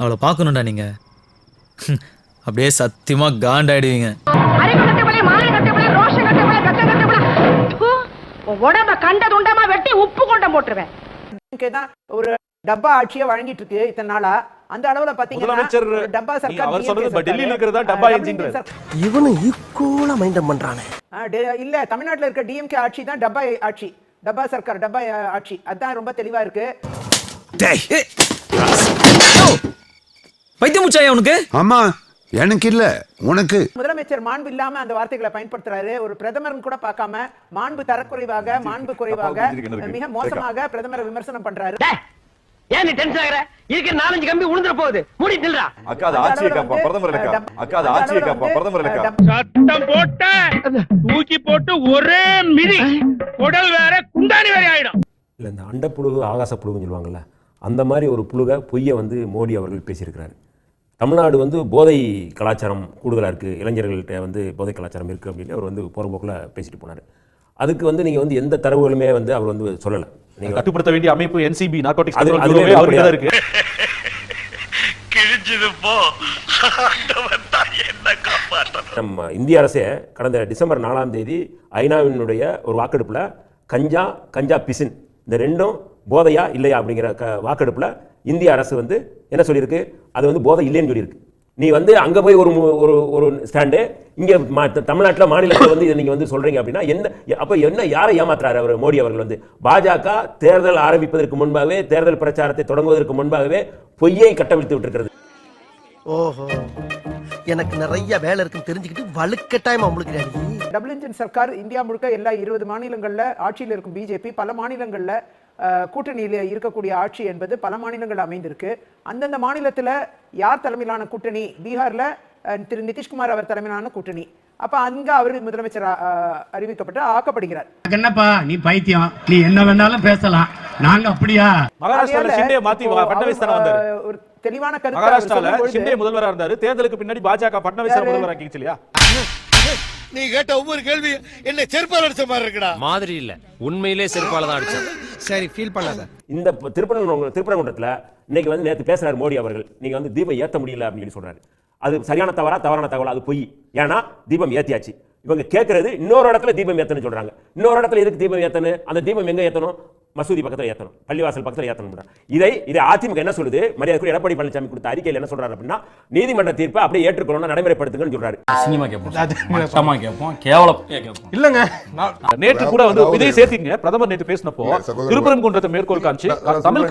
அவளை பார்க்கணும்டா நீங்க. அப்படியே சத்தியமா காண்டாயிடுவீங்க. உடம்ப கண்டது உண்டமா வெட்டி உப்பு கொண்ட போட்டுருவேன். ஒரு டப்பா ஆட்சியை வழங்கிட்டு இருக்கு இத்தனை நாளா. அந்த அளவுல பாத்தீங்கன்னா டப்பா சர்க்கார் அவர் சொல்றது டெல்லில இருக்கிறதா டப்பா என்ஜின்றது. இவனும் ஈக்குவலா மைண்டம் பண்றானே. இல்ல தமிழ்நாட்டுல இருக்க டிஎம்கே ஆட்சி தான் டப்பா ஆட்சி, டப்பா சர்க்கார், டப்பா ஆட்சி. அதான் ரொம்ப தெளிவா இருக்கு. பைத்தியம் முச்சாயா உனக்கு? ஆமா, எனக்கு இல்ல உனக்கு. முதலமைச்சர் மாண்பு இல்லாம அந்த வார்த்தைகளை பயன்படுத்துறாரு. ஒரு பிரதமர் கூட பார்க்காம மாண்பு தரக்குறைவாக, மாண்பு குறைவாக, மிக மோசமாக பிரதமரை விமர்சனம் பண்றாரு. ஏன் நீ டென்ஷன் ஆகற? இதுக்கு 4-5 கம்பி உளுந்துற போகுது. மூடி நில்றா. அக்கா அது ஆட்சியை காப்பா பிரதமர் இல்லக்கா. அக்கா அது ஆட்சியை காப்பா பிரதமர் இல்லக்கா. சத்தம் போட்ட தூக்கி போட்டு ஒரே மிதி உடல் வேற குண்டானி வேற ஆயிடும். இல்ல இந்த அண்டப்புழுகு ஆகாசப்புழுகுன்னு சொல்லுவாங்கல்ல, அந்த மாதிரி ஒரு புழுக பொய்யை வந்து மோடி அவர்கள் பேசியிருக்கிறார். தமிழ்நாடு வந்து போதை கலாச்சாரம் கூடுதலாக இருக்குது, இளைஞர்கள்ட்ட வந்து போதை கலாச்சாரம் இருக்குது அப்படின்னு அவர் வந்து போகிற போக்கில் பேசிட்டு போனார். அதுக்கு வந்து நீங்கள் வந்து எந்த தரவுகளுமே வந்து அவர் வந்து சொல்லலை. நீங்கள் கட்டுப்படுத்த வேண்டிய அமைப்பு NCB நார்கோட்டிக்ஸ் கண்ட்ரோல் இருக்கு. நம்ம இந்திய அரசே கடந்த டிசம்பர் 4ஆம் தேதி ஐநாவினுடைய ஒரு வாக்கெடுப்பில் கஞ்சா பிசின் இந்த ரெண்டும் போதையா இல்லையா அப்படிங்கிற வாக்கெடுப்பில் இந்திய அரசு வந்து என்ன சொல்லியிருக்கு? அது வந்து போதை இல்லைன்னு சொல்லியிருக்கு. நீ வந்து அங்கே போய் ஒரு ஒரு ஸ்டாண்டு, இங்கே தமிழ்நாட்டில் மாநிலத்தில் வந்து இதை நீங்கள் வந்து சொல்கிறீங்க அப்படின்னா என்ன? அப்போ என்ன யாரை ஏமாத்துறாரு அவர் மோடி அவர்கள்? வந்து பாஜக தேர்தல் ஆரம்பிப்பதற்கு முன்பாகவே, தேர்தல் பிரச்சாரத்தை தொடங்குவதற்கு முன்பாகவே பொய்யை கட்டவிழ்த்து விட்டுருக்கிறது. ஓஹோ, எனக்கு நிறைய வேலை இருக்குன்னு தெரிஞ்சுக்கிட்டு வலுக்கட்டாயமா உங்களுக்கு டபுள் இன்ஜின் சர்க்கார் இந்தியா முழுக்க எல்லா 20 மாநிலங்கள்ல ஆட்சியில் இருக்கும் பிஜேபி பல மாநிலங்கள்ல கூட்டணியில் இருக்கக்கூடிய ஆட்சி என்பது பல மாநிலங்கள் அமைந்திருக்கு. அந்தந்த மாநிலத்தில் யார் தலைமையிலான கூட்டணி? பீகார்ல திரு நிதிஷ்குமார் அவர் தலைமையிலான கூட்டணி. அப்ப அங்க அவர் முதலமைச்சர் அறிவிக்கப்பட்டு ஆக்கப்படுகிறார். என்னப்பா நீ பைத்தியம், நீ என்ன வேணாலும் பேசலாம், நாங்க அப்படியா? மகாராஷ்டிரால ஷிண்டே மாத்தி ஃபட்னவிஸ் தான வந்தாரு. ஒரு தெளிவான கருத்து. மகாராஷ்டிரால ஷிண்டே முதல்வரா இருந்தாரு, தேர்தலுக்கு பின்னாடி பாஜக ஃபட்னவிஸ் முதல்வரா ஆக்கிச்சு இல்லையா? நீ கேட்ட ஒவ்வொரு கேள்வி என்ன செருப்பால அடிச்ச மாதிரி இருக்குடா. மாதிரி இல்ல, உண்மையிலே செருப்பால தான் அடிச்சேன். சரி, ஃபீல் பண்ணாத. இந்த திருப்பரங்குன்றத்துல இன்னைக்கு வந்து நேற்று பேசுறாரு மோடி அவர்கள், நீங்க வந்து தீபம் ஏத்த முடியல அப்படின்னு சொல்றாரு. அது சரியான தவறான தகவல், அது பொய். ஏன்னா தீபம் ஏத்தியாச்சு. இவங்க கேட்கறது இன்னொரு இடத்துல தீபம் ஏத்தணும் சொல்றாங்க. இன்னொரு இடத்துல எதுக்கு தீபம் ஏத்தணும்? அந்த தீபம் எங்க ஏத்தணும்? மசூதி பக்கத்தில் ஏற்றணும், பள்ளிவாசல் பக்கத்தில் ஏற்றணும். இதை அதிமுக என்ன சொல்லுது? மரியாதைக்குரிய எடப்பாடி பழனிசாமி கொடுத்த அறிக்கையில் என்ன சொல்றாரு அப்படின்னா, நீதிமன்ற தீர்ப்பை அப்படியே ஏற்றுக்கொள்ளணும், நடைமுறைப்படுத்துங்கன்னு சொல்றாரு. சினிமா கேட்போம், கேவலம் இல்லங்க. நேற்று கூட வந்து இதை சேர்த்தீங்க. பிரதமர் நேற்று பேசினப்போ திருப்பரங்குன்றத்தை மேற்கோள் காமிச்சு தமிழ்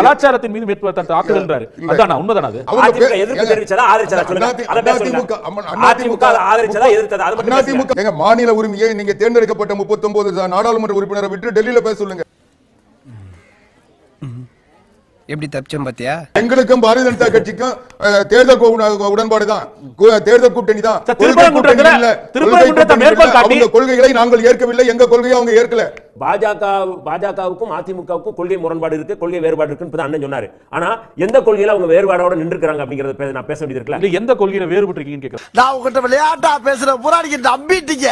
கலாச்சாரத்தின் மீது மேற்கொள்ள தாக்குதல்ன்றாரு. அதானா உண்மைதானா? அது அதிமுக எதிர்ப்பு தெரிவிச்சதா ஆதரிச்சதா சொல்லுங்க. அதிமுக ஆதரிச்சதா எதிர்த்ததா? அது அதிமுக எங்க மாநில உரிமையை நீங்க தேர்ந்தெடுக்கப்பட்ட 39 நாடாளுமன்ற உறுப்பினரை விட்டு டெல்லியில பேச சொல்லுங்க. எப்படி தப்பிச்சோம் பாத்தியா? எங்களுக்கும் பாரதிய ஜனதா கட்சிக்கும் தேர்தல் உடன்பாடு தான், தேர்தல் கூட்டணி தான். கொள்கைகளை நாங்கள் ஏற்கவில்லை, எங்க கொள்கையை அவங்க ஏற்கல. பாஜகவுக்கும் அதிமுகவுக்கும் கொள்கை முரண்பாடு இருக்கு, கொள்கை வேறுபாடு இருக்குன்னு அண்ணன் சொன்னாரு. ஆனா எந்த கொள்கையில அவங்க வேறுபாடோட நின்றுக்கிறாங்க அப்படிங்கறத நான் பேச வேண்டியது இருக்குல்ல. எந்த கொள்கையில வேறுபட்டு இருக்கீங்கன்னு கேக்குறேன். நான் உங்ககிட்ட விளையாட்டா பேசுற புராணிக்கு நம்பிட்டீங்க.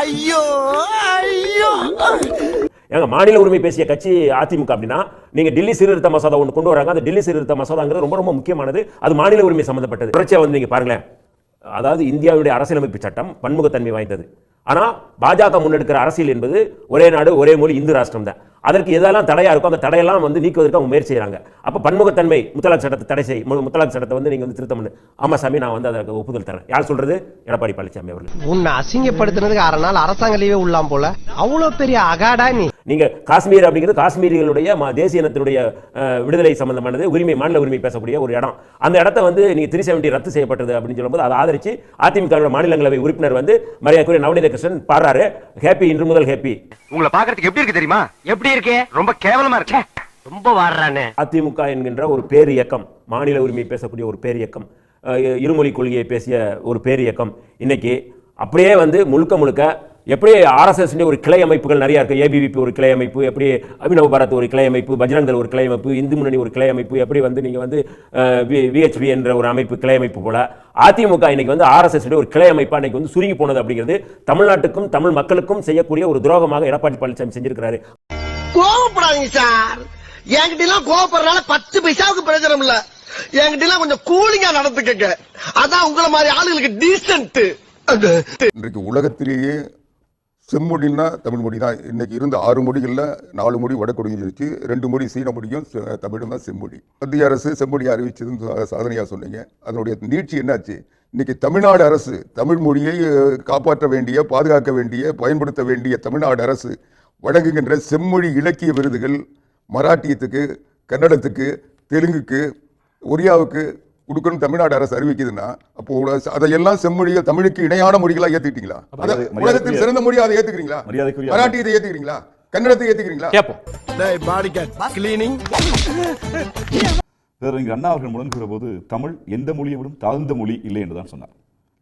ஐயோ ஐயோ. எங்க மாநில உரிமை பேசிய கட்சி அதிமுக அப்படின்னா, நீங்க டெல்லி சீர்திருத்த மசோதா ஒன்று கொண்டு வராங்க. அந்த டெல்லி சீர்திருத்த மசோதாங்கிறது ரொம்ப ரொம்ப முக்கியமானது. அது மாநில உரிமை சம்பந்தப்பட்டது. தொடர்ச்சியா வந்து நீங்க பாருங்களேன், அதாவது இந்தியாவுடைய அரசியலமைப்பு சட்டம் பன்முகத்தன்மை வாய்ந்தது. ஆனா பாஜக முன்னெடுக்கிற அரசியல் என்பது ஒரே நாடு ஒரே மொழி இந்து ராஷ்டிரம் தான். அதற்கு எதெல்லாம் தடையா இருக்கும் அந்த தடையெல்லாம் வந்து நீக்குவதற்கு அவங்க முயற்சி செய்யறாங்க. அப்ப பன்முகத்தன்மை முத்தலாக் சட்டத்தை தடை செய், முத்தலாக் சட்டத்தை வந்து நீங்க வந்து திருத்தம் பண்ணு. ஆமா சாமி, நான் வந்து அதற்கு ஒப்புதல் தரேன். யார் சொல்றது? எடப்பாடி பழனிசாமி அவர்கள். உன்னை அசிங்கப்படுத்தினதுக்கு 6 நாள் அரசாங்க லீவே உள்ளாம் போல. அவ்வளவு பெரிய அகாடா நீ. நீங்க காஷ்மீர் அப்படிங்கிறது காஷ்மீரிகளுடைய தேசிய இனத்தினுடைய விடுதலை சம்பந்தமானது, உரிமை, மாநில உரிமை பேசக்கூடிய ஒரு இடம். அந்த இடத்த வந்து நீங்க 370 ரத்து செய்யப்பட்டது அப்படின்னு சொல்லும்போது அதை ஆதரிச்சு அதிமுக மாநிலங்களவை உறுப்பினர் வந்து மரியாதைக்குரிய நவநீத கிருஷ்ணன் பாடுறாரு, ஹேப்பி, இன்று முதல் ஹேப்பி. உங்களை பாக்குறதுக்கு எப்படி இருக்கு தெரியுமா? எப்படி இருக்கு? ரொம்ப கேவலமா இருக்கு. ரொம்ப வாடுறானே. அதிமுக என்கின்ற ஒரு பேர் இயக்கம், மாநில உரிமை பேசக்கூடிய ஒரு பேர் இயக்கம், இருமொழி கொள்கையை பேசிய ஒரு பேர் இயக்கம், இன்னைக்கு அப்படியே வந்து முழுக்க எப்படி RSS ஒரு கிளை அமைப்புகள் நிறைய இருக்கு. ABVP ஒரு கிளை அமைப்பு, எப்படி அபினவ் பாரத் ஒரு கிளை அமைப்பு, பஜ்ரங் தள் ஒரு கிளை அமைப்பு, இந்து முன்னணி ஒரு கிளை அமைப்பு, எப்படி வந்து நீங்க வந்து VHP என்ற ஒரு அமைப்பு கிளை அமைப்பு போல அதிமுக இன்னைக்கு வந்து RSS ஒரு கிளை அமைப்பா இன்னைக்கு வந்து சுருங்கி போனது அப்படிங்கிறது தமிழ்நாட்டுக்கும் தமிழ் மக்களுக்கும் செய்யக்கூடிய ஒரு துரோகமாக எடப்பாடி பழனிசாமி செஞ்சிருக்கிறாரு. கோவப்படாதீங்க சார், என்கிட்ட எல்லாம் கோவப்படுறதுனால 10 பைசாவுக்கு பிரயோஜனம் இல்ல. என்கிட்ட எல்லாம் கொஞ்சம் கூலிங்கா நடந்துக்கங்க. அதான் உங்களை மாதிரி ஆளுங்களுக்கு டீசன்ட். இன்றைக்கு உலகத்திலேயே செம்மொழின்னா தமிழ் மொழி தான். இன்னைக்கு இருந்த 6 மொழிகளில் 4 மொழி வடக்கொடுங்கிருச்சு, 2 மொழி சீன மொழியும் தமிழும் தான் செம்மொழி. மத்திய அரசு செம்மொழியை அறிவிச்சதுன்னு சாதனையாக சொன்னீங்க. அதனுடைய நீட்சி என்னாச்சு? இன்னைக்கு தமிழ்நாடு அரசு தமிழ் மொழியை காப்பாற்ற வேண்டிய, பாதுகாக்க வேண்டிய, பயன்படுத்த வேண்டிய தமிழ்நாடு அரசு வழங்குகின்ற செம்மொழி இலக்கிய விருதுகள் மராட்டியத்துக்கு, கன்னடத்துக்கு, தெலுங்குக்கு, ஒரியாவுக்கு கொடுக்கணும் தமிழ்நாடு அரசு அறிவிக்குதுன்னா, அப்போ அதையெல்லாம் செம்மொழியை தமிழுக்கு இணையான மொழிகளா ஏத்துக்கிட்டீங்களா? உலகத்தில் சிறந்த மொழியா அதை ஏத்துக்கிறீங்களா? மராட்டியத்தை ஏத்துக்கிறீங்களா? கன்னடத்தை ஏத்துக்கிறீங்களா? அண்ணா அவர்கள் முழங்குகிற போது தமிழ் எந்த மொழியை விடும் தாழ்ந்த மொழி இல்லை என்றுதான் சொன்னார்.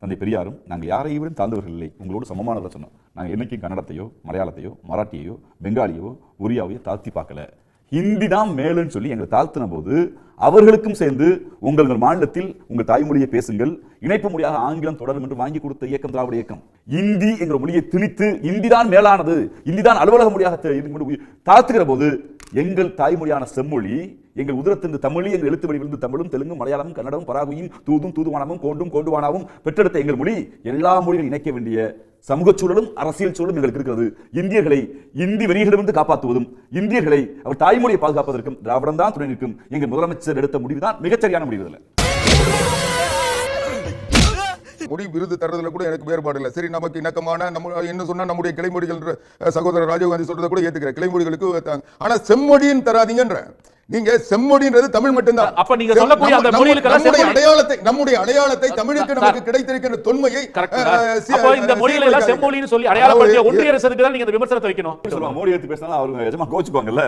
தந்தை பெரியாரும் நாங்கள் யாரையும் விட தாழ்ந்தவர்கள் இல்லை, உங்களோடு சமமானவர்கள் சொன்னோம். நாங்கள் என்னைக்கும் கன்னடத்தையோ, மலையாளத்தையோ, மராட்டியையோ, பெங்காலியோ, ஒரியாவையோ தாழ்த்தி பார்க்கல. ஹிந்தி தான் மேலுன்னு சொல்லி எங்களை தாழ்த்தின போது அவர்களுக்கும் சேர்ந்து உங்கள் மாநிலத்தில் உங்கள் தாய்மொழியை பேசுங்கள், இணைப்பு மொழியாக ஆங்கிலம் தொடரும் என்று வாங்கி கொடுத்த இயக்கம் திராவிட இயக்கம். இந்தி என்ற மொழியை திணித்து இந்தி தான் மேலானது, இந்தி தான் அலுவலக மொழியாக தாழ்த்துகிற போது எங்கள் தாய்மொழியான செம்மொழி, எங்கள் உதிரத்தின் தமிழி, எங்கள் எழுத்து வடிவிலிருந்து தமிழும், தெலுங்கும், மலையாளமும், கன்னடமும், பராகுயும், தூதும், தூதுவானமும், கோண்டும், கோண்டுவானாவும் பெற்றெடுத்த எங்கள் மொழி எல்லா மொழிகளும் இணைக்க வேண்டிய சமூக சூழலும் அரசியல் சூழலும் எங்களுக்கு இருக்கிறது. இந்தியர்களை இந்தி வெறிகளிடமிருந்து காப்பாற்றுவதும், இந்தியர்களை அவர் தாய்மொழியை பாதுகாப்பதற்கும் திராவிடம் தான் துணை நிற்கும். எங்கள் முதலமைச்சர் எடுத்த முடிவுதான் மிகச்சரியான முடிவு. மொழி விருது தரதுல கூட எனக்கு வேறுபாடு இல்லை. சரி, நமக்கு இணக்கமான நம்ம என்ன சொன்னா நம்முடைய கிளைமொழிகள் சகோதரர் ராஜீவ்காந்தி சொல்றதை கூட ஏத்துக்கிறேன், கிளைமொழிகளுக்கு. ஆனா செம்மொழின்னு தராதீங்கன்ற. நீங்க செம்மொழின்றது தமிழ் மட்டும்தான். அப்ப நீங்க சொல்லக்கூடிய அந்த நம்முடைய அடையாளத்தை தமிழுக்கு நமக்கு கிடைத்திருக்கிற தொன்மையை இந்த மொழியில எல்லாம் செம்மொழின்னு சொல்லி அடையாளப்படுத்திய ஒன்றிய அரசுக்கு தான் நீங்க இந்த விமர்சனத்தை வைக்கணும். மோடி எடுத்து பேசினா அவங்க எஜமா கோச்சுப்பாங்கல்ல.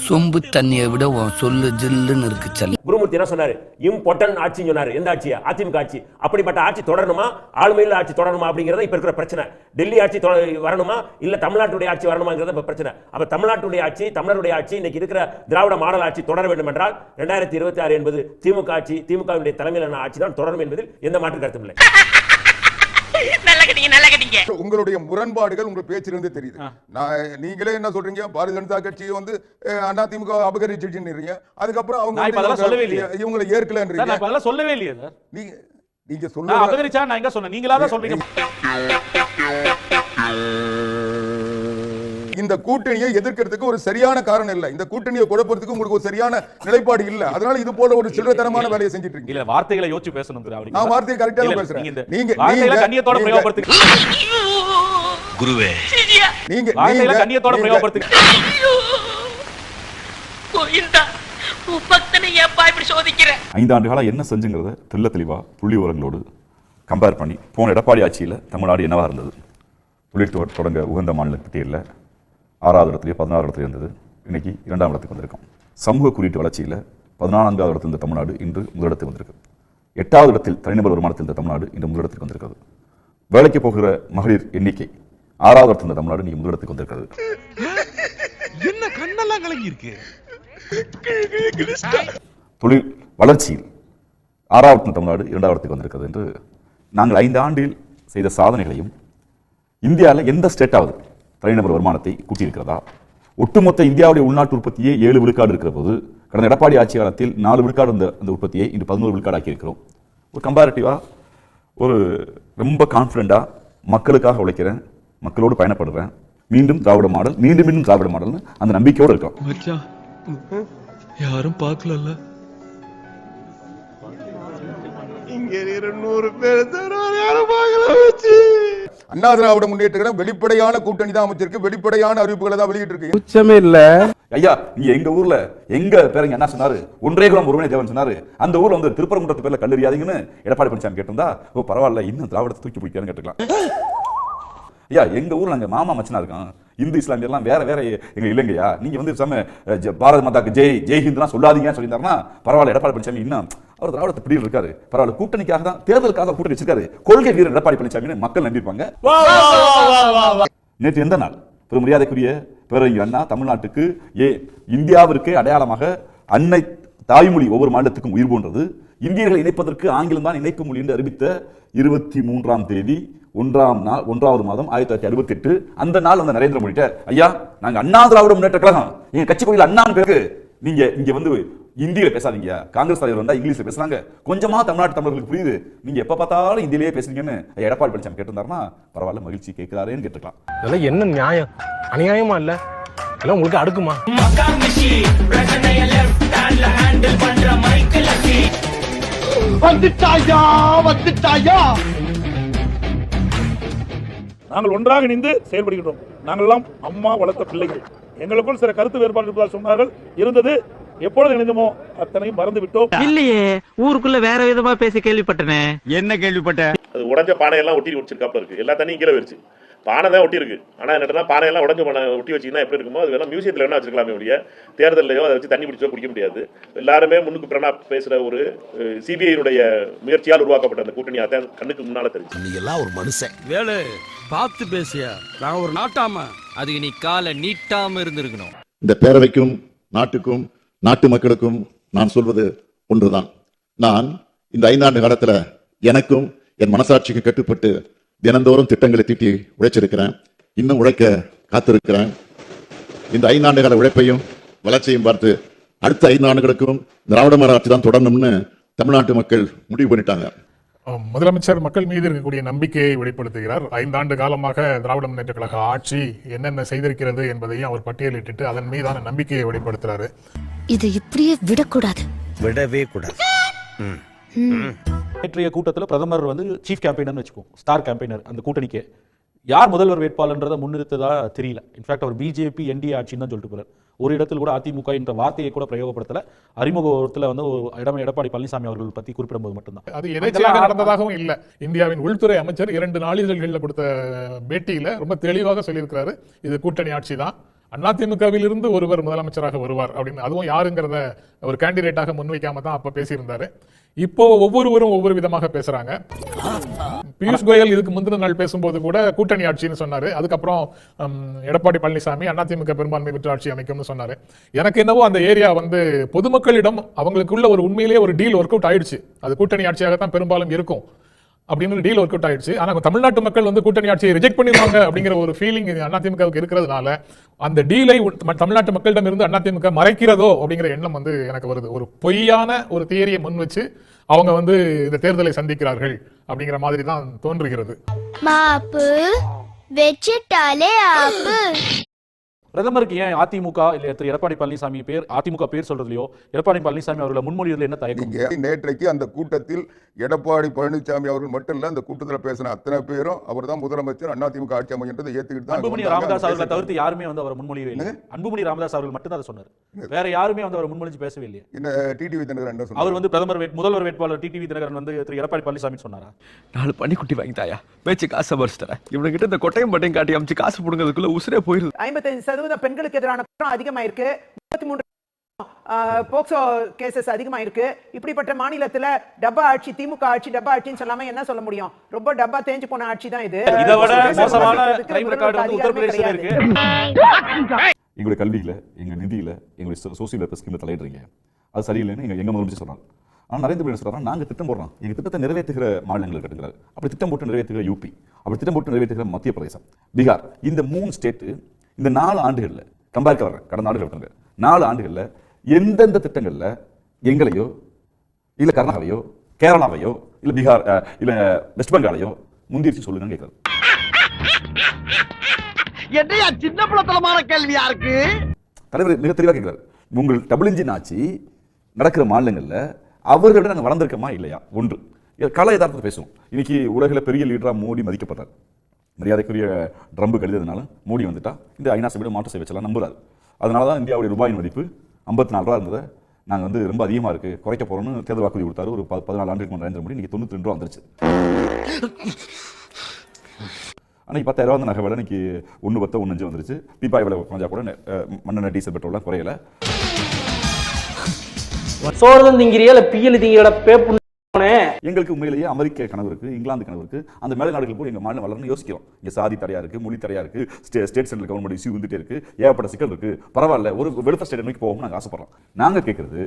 சொம்பு தண்ணியை விட சொல்லு ஜில்லுன்னு இருக்கு. குருமூர்த்தி என்ன சொன்னாரு? இம்பார்ட்டன்ட் ஆட்சின்னு சொன்னாரு. எந்த ஆட்சி? அதிமுக ஆட்சி. அப்படிப்பட்ட ஆட்சி தொடரணுமா, ஆளுமையில் ஆட்சி தொடரணுமா அப்படிங்கறத இப்ப இருக்கிற பிரச்சனை. டெல்லி ஆட்சி வரணுமா இல்ல தமிழ்நாட்டுடைய ஆட்சி வரணுமாங்கிறத இப்ப பிரச்சனை. அப்ப தமிழ்நாட்டுடைய ஆட்சி, தமிழருடைய ஆட்சி, இன்னைக்கு இருக்கிற திராவிட மாடல் ஆட்சி தொடர வேண்டும் என்றால் 2026 என்பது திமுக ஆட்சி, திமுகவினுடைய தலைமையிலான ஆட்சி தான் தொடரும் என்பதில் எந்த மாற்று கருத்தும் இல்லை. உங்களுடைய முரண்பாடுகள் உங்க பேச்சிலிருந்து தெரியுது. நீங்களே என்ன சொல்றீங்க? பாரதிய ஜனதா கட்சியை வந்து அண்ணா திமுக அபகரிச்சிருக்கீங்க. அதுக்கப்புறம் அவங்க இவங்களை ஏற்கலன்றீங்க. சொல்லவே இல்லையே சார். நீங்க சொல்ல அபகரிச்சா நான் எங்க சொன்னேன்? நீங்களா தான் சொல்றீங்க. இந்த கூட்டணியை எதிர்க்கிறதுக்கு ஒரு சரியான காரணம் இல்ல. இந்த கூட்டணியை குழப்பறதுக்கு உங்களுக்கு ஒரு சரியான நிலைப்பாடு இல்ல. அதனால இது போல ஒரு சில்லறத்தனமான வேலையை செஞ்சிட்டு இருக்கீங்க. இல்ல, வார்த்தைகளை யோசிச்சு பேசணும். நான் வார்த்தையை கரெக்ட்டா தான் பேசுறேன். நீங்க வார்த்தைகளை கண்ணியத்தோட பிரயோகப்படுத்துங்க. குருவே, நீங்க வார்த்தைகளை கண்ணியத்தோட பிரயோகப்படுத்துங்க. கோயிந்தா உபக்தனை ஏப்பா இப்படி சோதிக்கிற? 5 ஆண்டு காலம் என்ன செஞ்சுங்கிறத தெள்ள தெளிவா புள்ளி விவரங்களோடு கம்பேர் பண்ணி போன எடப்பாடி ஆட்சியில் தமிழ்நாடு என்னவா இருந்தது? தொழில் தொடங்க உகந்த மாநில பட்டியலில் 6வது இடத்துலேயே 16 இடத்துல இருந்தது. இன்னைக்கு 2ஆம் இடத்துக்கு வந்திருக்கோம். சமூக குறியீட்டு வளர்ச்சியில் 14வது இடத்தில் இருந்த தமிழ்நாடு இன்று முதலிடத்துக்கு வந்திருக்கு. 8வது இடத்தில் தனிநபர் வருமானத்தில் இருந்த தமிழ்நாடு இன்று முதலிடத்துக்கு வந்திருக்கிறது. வேலைக்கு போகிற மகளிர் எண்ணிக்கை 6வது இடத்தில் இருந்த தமிழ்நாடு இன்னைக்கு முதலிடத்துக்கு வந்திருக்கிறது. என்ன கண்ணெல்லாம் கலங்கி இருக்கு. தொழில் வளர்ச்சியில் 6வது தமிழ்நாடு 2வது இடத்துக்கு வந்திருக்கிறது என்று நாங்கள் 5 ஆண்டில் செய்த சாதனைகளையும் இந்தியாவில் எந்த ஸ்டேட்டாவது தனிநபர் வருமானத்தை கூட்டியிருக்கிறதா? ஒட்டுமொத்த இந்தியாவுடைய உள்நாட்டு உற்பத்தியே 7 விழுக்காடு இருக்கிற போது கடந்த எடப்பாடி ஆட்சி காலத்தில் 4 விழுக்காடு இருந்த அந்த உற்பத்தியை இன்று 11 விழுக்காடு ஆக்கியிருக்கிறோம். ஒரு கம்பேரிட்டிவா ஒரு ரொம்ப கான்ஃபிடண்டா மக்களுக்காக உழைக்கிறேன், மக்களோடு பயணப்படுறேன், மீண்டும் திராவிட மாடல், மீண்டும் மீண்டும் திராவிட மாடல்னு அந்த நம்பிக்கையோடு இருக்கோம். யாரும் பார்க்கல. அண்ணா திராவிட முன்னேற்ற கழகம் வெளிப்படையான கூட்டணி தான் அமைச்சிருக்கு, வெளிப்படையான அறிவிப்புகளை தான் வெளியிட்டு இருக்கு. உச்சமே இல்ல ஐயா. நீங்க எங்க ஊர்ல எங்க பேருங்க என்ன சொன்னாரு? ஒன்றே குலம் ஒருவனே தேவன் சொன்னாரு. அந்த ஊர்ல வந்து திருப்பரங்குன்றத்து பேர்ல கல்லறியாதீங்கன்னு எடப்பாடி பழனிசாமி கேட்டிருந்தா, ஓ பரவாயில்ல, இன்னும் திராவிடத்தை தூக்கி பிடிக்கான்னு கேட்டுக்கலாம். ஐயா, எங்க ஊர்ல அங்க மாமா மச்சனா இருக்கான், இந்து இஸ்லாமியர்லாம் வேற வேற எங்க இல்லைங்கய்யா. நீங்க வந்து பாரத மாதாக்கு ஜெய் ஜெய் ஹிந்த்லாம் சொல்லாதீங்கன்னு சொல்லியிருந்தாருன்னா பரவாயில்ல, எடப்பாடி பழனிசாமி இன்னும் அவர் திராவிடத்தை பிடியில் இருக்காரு, பரவாயில்ல, கூட்டணிக்காக தான், தேர்தலுக்காக கூட்டணி வச்சிருக்காரு, கொள்கை வீரர் எடப்பாடி பழனிசாமி மக்கள் நம்பியிருப்பாங்க. நேற்று எந்த நாள் பெரும் மரியாதைக்குரிய பேரறிஞர் அண்ணா தமிழ்நாட்டுக்கு இந்தியாவிற்கு அடையாளமாக அன்னை தாய்மொழி ஒவ்வொரு மாநிலத்துக்கும் உயிர் போன்றது, இந்தியர்களை இணைப்பதற்கு ஆங்கிலம் தான் இணைப்பு மொழி என்று அறிவித்த 23ஆம் தேதி 1வது மாதம் 1968 அந்த நாள் வந்து நரேந்திர மோடி ஐயா நாங்க அண்ணா திராவிட முன்னேற்ற கழகம் எங்க கட்சி கோயில் அண்ணான்னு பேருக்கு நீங்க இங்க வந்து இந்தியில பேசாதீங்க, காங்கிரஸ் தலைவர் வந்தா இங்கிலீஷ்ல பேசுறாங்க, கொஞ்சமா தமிழ்நாட்டு தமிழர்களுக்கு புரியுது, நீங்க எப்ப பார்த்தாலும் இந்தியிலேயே பேசுறீங்கன்னு எடப்பாடி பழனிசாமி கேட்டிருந்தாருன்னா பரவாயில்ல, மகிழ்ச்சி கேட்கிறாரேன்னு கேட்டுக்கலாம். இதெல்லாம் என்ன நியாயம்? அநியாயமா இல்ல? எல்லாம் உங்களுக்கு அடுக்குமா? வந்துட்டாயா வந்துட்டாயா. நாங்கள் ஒன்றாக இணைந்து செயல்படுகின்றோம். நாங்கள் எல்லாம் அம்மா வளர்த்த பிள்ளைகள். எங்களுக்குள் சில கருத்து வேறுபாடு இருப்பதாக சொன்னார்கள், இருந்தது. எப்பொழுது இணைந்தமோ அத்தனையும் மறந்து விட்டோம். இல்லையே, ஊருக்குள்ள வேற விதமா பேசி கேள்விப்பட்டனே. என்ன கேள்விப்பட்ட? அது உடஞ்ச பானையெல்லாம் ஒட்டி வச்சிருக்காப்ல இருக்கு. எல்லா தண்ணியும் கீழே வச்சு பானை தான் ஒட்டி இருக்கு. ஆனா என்னன்னா பானையெல்லாம் உடஞ்ச பானை ஒட்டி வச்சிங்கன்னா எப்படி இருக்குமோ அது வேணா மியூசியத்தில் வேணா வச்சிருக்கலாமே ஒழிய தேர்தலையோ அதை வச்சு தண்ணி பிடிச்சோ குடிக்க முடியாது. எல்லாருமே முன்னுக்கு பிரணா பேசுற ஒரு சிபிஐனுடைய முயற்சியால் உருவாக்கப்பட்ட அந்த கூட்டணி அதான் கண்ணுக்கு முன்னால தெரிஞ்சு. நீ எல்லாம் ஒரு மனுஷன். வேலு பார்த்து பேசியா, நான் ஒரு நாட்டாம. அதுக்கு நீ காலை நீட்டாம இருந்திருக்கணும். இந்த பேரவைக்கும் நாட்டுக்கும் நாட்டு மக்களுக்கும் நான் சொல்வது ஒன்றுதான். நான் இந்த 5 ஆண்டு காலத்துல எனக்கும் என் மனசாட்சிக்கு கட்டுப்பட்டு தினந்தோறும் திட்டங்களை தீட்டி உழைச்சிருக்கிறேன். இன்னும் உழைக்க காத்திருக்கிறேன். இந்த 5 ஆண்டு கால உழைப்பையும் வளர்ச்சியையும் பார்த்து அடுத்த 5 ஆண்டுகளுக்கும் திராவிட மாடல் ஆட்சி தான் தொடரணும்னு தமிழ்நாட்டு மக்கள் முடிவு பண்ணிட்டாங்க. முதலமைச்சர் மக்கள் மீது இருக்கக்கூடிய நம்பிக்கையை வெளிப்படுத்துகிறார். 5 ஆண்டு காலமாக திராவிட முன்னேற்ற கழக ஆட்சி என்னென்ன செய்திருக்கிறது என்பதையும் அவர் பட்டியலிட்டு அதன் மீதான நம்பிக்கையை வெளிப்படுத்துறாரு. இதை இப்படியே விடக்கூடாது, விடவே கூடாது. நேற்றைய கூட்டத்தில் பிரதமர் வந்து சீஃப் கேம்பெயினர் வச்சுக்கோம், ஸ்டார் கேம்பெயினர். அந்த கூட்டணிக்கு யார் முதல்வர் வேட்பாளர்ன்றதை முன்னிறுத்ததா தெரியல. இன்ஃபேக்ட் அவர் பிஜேபி என்டிஏ ஆட்சின்னு தான் சொல்லிட்டு போறார். ஒரு இடத்தில் கூட அதிமுக என்ற வார்த்தையை கூட பிரயோகப்படுத்தல. அறிமுகத்தில் வந்து எடப்பாடி பழனிசாமி அவர்கள் பத்தி குறிப்பிடும்போது மட்டும்தான். அது எதேச்சையாக நடந்ததாகவும் இல்லை. இந்தியாவின் உள்துறை அமைச்சர் 2 நாளிதழ்களில் கொடுத்த பேட்டியில ரொம்ப தெளிவாக சொல்லியிருக்கிறாரு, இது கூட்டணி ஆட்சி தான், அதிமுகவில் இருந்து ஒருவர் முதலமைச்சராக வருவார் அப்படின்னு. அதுவும் யாருங்கிறத ஒரு கேண்டிடேட்டாக முன்வைக்காம தான் அப்ப பேசியிருந்தாரு. இப்போ ஒவ்வொருவரும் ஒவ்வொரு விதமாக பேசுறாங்க. பியூஷ் கோயல் இதுக்கு முந்தின நாள் பேசும்போது கூட கூட்டணி ஆட்சின்னு சொன்னாரு. அதுக்கப்புறம் எடப்பாடி பழனிசாமி அதிமுக பெரும்பான்மை பெற்ற ஆட்சி அமைக்கும்னு சொன்னாரு. எனக்கு என்னவோ அந்த ஏரியா வந்து பொதுமக்களிடம் அவங்களுக்குள்ள ஒரு உண்மையிலேயே ஒரு டீல் ஒர்க் அவுட் ஆயிடுச்சு. அது கூட்டணி ஆட்சியாகத்தான் பெரும்பாலும் இருக்கும் அப்படின்னு டீல் ஒர்க் அவுட் ஆயிடுச்சு. ஆனா தமிழ்நாட்டு மக்கள் வந்து கூட்டணி ஆட்சியை ரிஜெக்ட் பண்ணிடுவாங்க அப்படிங்கிற ஒரு ஃபீலிங் அதிமுகவுக்கு இருக்கிறதுனால அந்த டீலை தமிழ்நாட்டு மக்களிடம் இருந்து அதிமுக மறைக்கிறதோ அப்படிங்கிற எண்ணம் வந்து எனக்கு வருது. ஒரு பொய்யான ஒரு தியரியை முன் வச்சு அவங்க வந்து இந்த தேர்தலை சந்திக்கிறார்கள் அப்படிங்கிற மாதிரி தான் தோன்றுகிறது. மாப்பு வெச்சிட்டாலே ஆப்பு. பிரதமருக்கு ஏன் அதிமுக இல்ல திரு எடப்பாடி பழனிசாமி பேர் அதிமுக பேர் சொல்றதுலயோ எடப்பாடி பழனிசாமி அவர்களை முன்மொழிவதில் என்ன தயக்கம்? நேற்றைக்கு அந்த கூட்டத்தில் எடப்பாடி பழனிசாமி அவர்கள் மட்டும் இல்ல, அந்த கூட்டத்தில் பேசின அத்தனை பேரும் அவர் தான் முதலமைச்சர், அதிமுக ஆட்சி அமைச்சதை ஏத்துக்கிட்டு தான். அன்புமணி ராமதாஸ் அவர்களை தவிர்த்து யாருமே வந்து அவர் முன்மொழியவே இல்லை. அன்புமணி ராமதாஸ் அவர்கள் மட்டும் தான் சொன்னார், வேற யாருமே வந்து அவர் முன்மொழிஞ்சு பேசவே இல்லையா? இந்த டிடிவி தினகரன் என்ன சொன்னார்? அவர் வந்து முதல்வர் வேட்பாளர் டிடிவி தினகரன் வந்து திரு எடப்பாடி பழனிசாமி சொன்னாரா, 4 பன்னிக்குட்டி வாங்கி தாயா, பேச்சு காசை பறிச்சு தரேன், இவங்க கிட்ட இந்த கொட்டையும் பட்டையும் காட்டி அமைச்சு காசு புடுங்கிறதுக்குள்ள உசுரே போயிருது. 55% பெண்களுக்கு எதிரான குற்றம் அதிகமாயிருக்கு. 33 போக்சோ கேசஸ் அதிகமாயிருக்கு. இப்படிப்பட்ட மாநிலத்துல டப்பா ஆட்சி, திமுக ஆட்சி டப்பா ஆட்சின்னு சொல்லாம என்ன சொல்ல முடியும்? ரொம்ப டப்பா தேஞ்சு போன ஆட்சி தான் இது. இதை விட மோசமான கிரைம் ரெக்கார்டு வந்து உத்தரப்பிரதேசத்துல இருக்கு. எங்களுடைய கல்வியில, எங்க நிதியில, எங்களுடைய சோசியல் வெல்ஃபேர் ஸ்கீம்ல தலையிடுறீங்க, அது சரியில்லைன்னு எங்க முதலமைச்சர் சொல்றாங்க. ஆனால் நரேந்திர மோடி சொல்றாங்க, நாங்க திட்டம் போடுறோம், எங்க திட்டத்தை நிறைவேற்றுகிற மாநிலங்கள் கட்டுகிறார். அப்படி திட்டம் போட்டு நிறைவேற்றுகிற யூபி, அப்படி திட்டம் போட்டு நிறைவேற்றுகிற மத்திய பிரதேசம், பீகார், இந்த 3 ஸ்டேட் இந்த 4 ஆண்டுகள்ல கம்பேர் வர்றேன், கடந்த ஆண்டுகள் 4 ஆண்டுகள்ல எந்தெந்த திட்டங்கள்ல எங்களையோ இல்ல கர்நாடகாவையோ கேரளாவையோ இல்ல பீகார் இல்ல வெஸ்ட் பெங்காலையோ முந்திரிச்சு சொல்லுங்க கேட்கறது. என்னையா சின்ன பிள்ளைத்தனமான கேள்வியா இருக்கு? தலைவர் மிக தெளிவாக கேட்கிறார், உங்கள் டபுள் இன்ஜின் ஆட்சி நடக்கிற மாநிலங்கள்ல அவர்களிடம் நாங்கள் வளர்ந்திருக்கோமா இல்லையா? ஒன்று கல யதார்த்தத்தை பேசுவோம். இன்னைக்கு உலகில் பெரிய லீடரா மோடி மதிக்கப்படுறார். மரியாதைக்குரிய ட்ரம்பு கழுதுனால மோடி வந்துட்டா இந்த ஐநா சபையோட மாற்று சபை வச்சலாம் நம்புறாரு. அதனால தான் இந்தியாவுடைய ரூபாயின் மதிப்பு 54 ரூபா இருந்ததை நாங்கள் வந்து ரொம்ப அதிகமாக இருக்கு, குறைக்க போறோம்னு தேர்தல் வாக்குறுதி கொடுத்தாரு. ஒரு 14 ஆண்டுக்கு முன்னாடி நரேந்திர மோடி, இன்னைக்கு 92 ரூபா வந்துருச்சு. அன்னைக்கு 10,000 வந்து நகை விலை இன்னைக்கு 1.10 1.5 வந்துருச்சு. பீப்பாய் விலை குறைஞ்சா கூட மண்ணெண்ணெய் டீசல் பெட்ரோல்லாம் குறையல. சோறுதான் திங்கிறியா இல்ல பியல் திங்கிற பேப்பு? எங்களுக்கு உண்மையிலேயே அமெரிக்க கனவு இருக்கு, இங்கிலாந்து கனவு இருக்கு. அந்த மேலை நாடுகள் போய் எங்க மாநிலம் வளரணும்னு யோசிக்கிறோம். இங்க சாதி தடையா இருக்கு, மொழி தடையா இருக்கு, ஸ்டேட் சென்ட்ரல் கவர்மெண்ட் இஷ்யூ வந்துட்டே இருக்கு, ஏகப்பட்ட சிக்கல் இருக்கு. பரவாயில்ல, ஒரு வெல்ஃபேர் ஸ்டேட் நோக்கி போவோம்னு நாங்கள் ஆசைப்படுறோம். நாங்கள் கேட்கறது,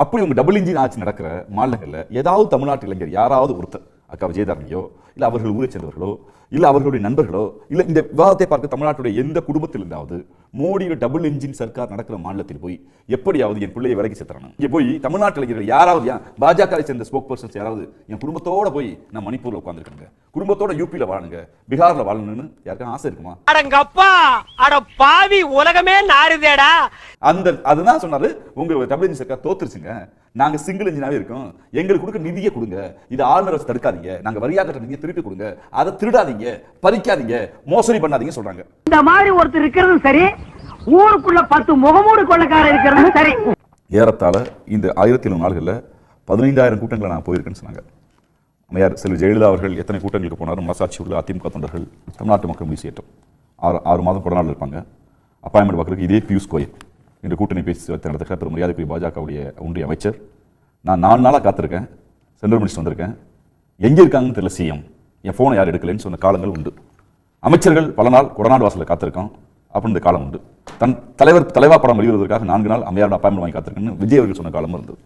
அப்படி உங்க டபுள் இன்ஜின் ஆட்சி நடக்கிற மாநிலங்கள்ல ஏதாவது தமிழ்நாட்டு இளைஞர் யாராவது ஒருத்தர் அக்கா விஜயதாரணியோ இல்லை அவர்கள் ஊரை சேர்ந்தவர்களோ இல்லை அவர்களுடைய நண்பர்களோ இல்லை இந்த விவாதத்தை பார்க்க தமிழ்நாட்டுடைய எந்த குடும்பத்தில் இருந்தாவது மோடியோட டபுள் என்ஜின் சர்க்கார் நடக்கிற மாநிலத்தில் போய் எப்படியாவது என் பிள்ளையை விலைக்கு சேர்த்துறாங்க. இங்கே போய் தமிழ்நாட்டு இளைஞர்கள் யாராவது பாஜகவை சேர்ந்த ஸ்போக் பர்சன்ஸ் யாராவது என் குடும்பத்தோட போய் நான் மணிப்பூர்ல உட்காந்துருக்காங்க, குடும்பத்தோட யூபியில் வாழுங்க, பீகார்ல வாழணும்னு யாருக்கும் ஆசை இருக்குமா? அடங்கப்பா அட பாவி உலகமே நாறுதேடா. அதுதான் சொன்னாரு, உங்க டபுள் என்ஜின் சர்க்கார் தோத்துருச்சுங்க, நாங்க சிங்கிள் இன்ஜினாவே இருக்கோம், எங்களுக்கு கொடுக்க நிதியை கொடுங்க, இது ஆளுநர் வச்சு தடுக்காதீங்க, நாங்க வரியா கட்ட நிதியை திருப்பி கொடுங்க, அதை திருடாதீங்க, பறிக்காதீங்க, மோசடி பண்ணாதீங்க சொல்றாங்க. இந்த மாதிரி ஒருத்தர் இருக்கிறது சரி, ஊருக்குள்ள 10 முகமூடு கொள்ளக்காரர் இருக்கிறது சரி. ஏறத்தாழ இந்த 1700 நாள்களில் 15000 கூட்டங்களை நான் போயிருக்கேன்னு சொன்னாங்க. அம்மையார் செல்வி ஜெயலலிதா அவர்கள் எத்தனை கூட்டங்களுக்கு போனாலும் மனசாட்சி உள்ள அதிமுக தொண்டர்கள் தமிழ்நாட்டு மக்கள் முடிவு செய்யட்டும். 6 மாதம் கொடநாள் இருப்பாங்க. அப்பாயின்மெண்ட் பார்க்கறதுக்கு இதே பியூஷ் கோயல் இன்று கூட்டணி பேசி நடத்துகிற பெரும் மரியாதைக்குரிய பாஜகவுடைய ஒன்றிய அமைச்சர். நான் 4 நாளாக காத்திருக்கேன், சென்ட்ரல் மினிஸ்டர் வந்திருக்கேன், எங்கே இருக்காங்கன்னு தெரியல சிஎம், என் ஃபோனை யார் எடுக்கலைன்னு சொன்ன காலங்கள் உண்டு. அமைச்சர்கள் பல நாள் கொடநாடு வாசலில் காத்திருக்கோம் அப்படின்னு இந்த காலம் உண்டு. தன் தலைவா படம் வெளியிடுவதற்காக 4 நாள் அம்மையாரோட அப்பாயின்மெண்ட் வாங்கி காத்திருக்கேன்னு விஜய் அவர்கள் சொன்ன காலமும் இருந்தது.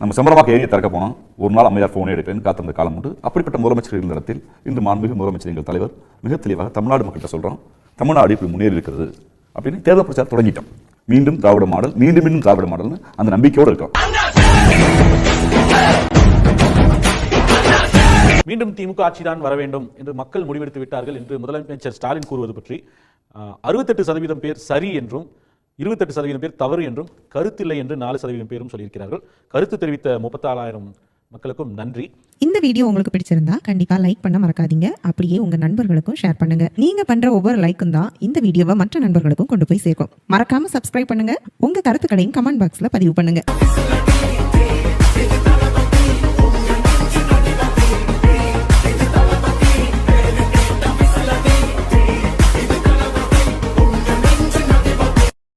நம்ம செம்பரவாக்க ஏரியை திறக்க போனோம், ஒரு நாள் அம்மையார் ஃபோனை எடுப்பேன்னு காத்திருந்த காலம் உண்டு. அப்படிப்பட்ட முதலமைச்சர் இருந்த இடத்தில் இன்று மாண்புமிகு முதலமைச்சர் எங்கள் தலைவர் மிக தெளிவாக தமிழ்நாடு மக்கள்கிட்ட சொல்கிறோம், தமிழ்நாடு இப்படி முன்னேறி இருக்கிறது அப்படின்னு தேர்தல் பிரச்சாரம் தொடங்கிட்டோம். மீண்டும் திராவிட மாடல், மீண்டும் திராவிட மாடல்னு அந்த நம்பிக்கையோடு இருக்கோம். மீண்டும் திமுக ஆட்சிதான் வர வேண்டும் என்று மக்கள் முடிவெடுத்து விட்டார்கள் என்று முதலமைச்சர் ஸ்டாலின் கூறுவது பற்றி 68% பேர் சரி என்றும் 28% பேர் தவறு என்றும் கருத்தில்லை என்று 4% பேரும் சொல்லியிருக்கிறார்கள். கருத்து தெரிவித்த 34,000 மக்களுக்கும் நன்றி. இந்த வீடியோ உங்களுக்கு பிடிச்சிருந்தா கண்டிப்பா லைக் பண்ண மறக்காதீங்க. அப்படியே உங்க நண்பர்களுக்கும் ஷேர் பண்ணுங்க. நீங்க பண்ற ஒவ்வொரு லைக்கும் தான் இந்த வீடியோவை மற்ற நண்பர்களுக்கும் கொண்டு போய் சேர்க்கும். மறக்காம சப்ஸ்கிரைப் பண்ணுங்க. உங்க கருத்துக்களையும் கமெண்ட் பாக்ஸ்ல பதிவு பண்ணுங்க.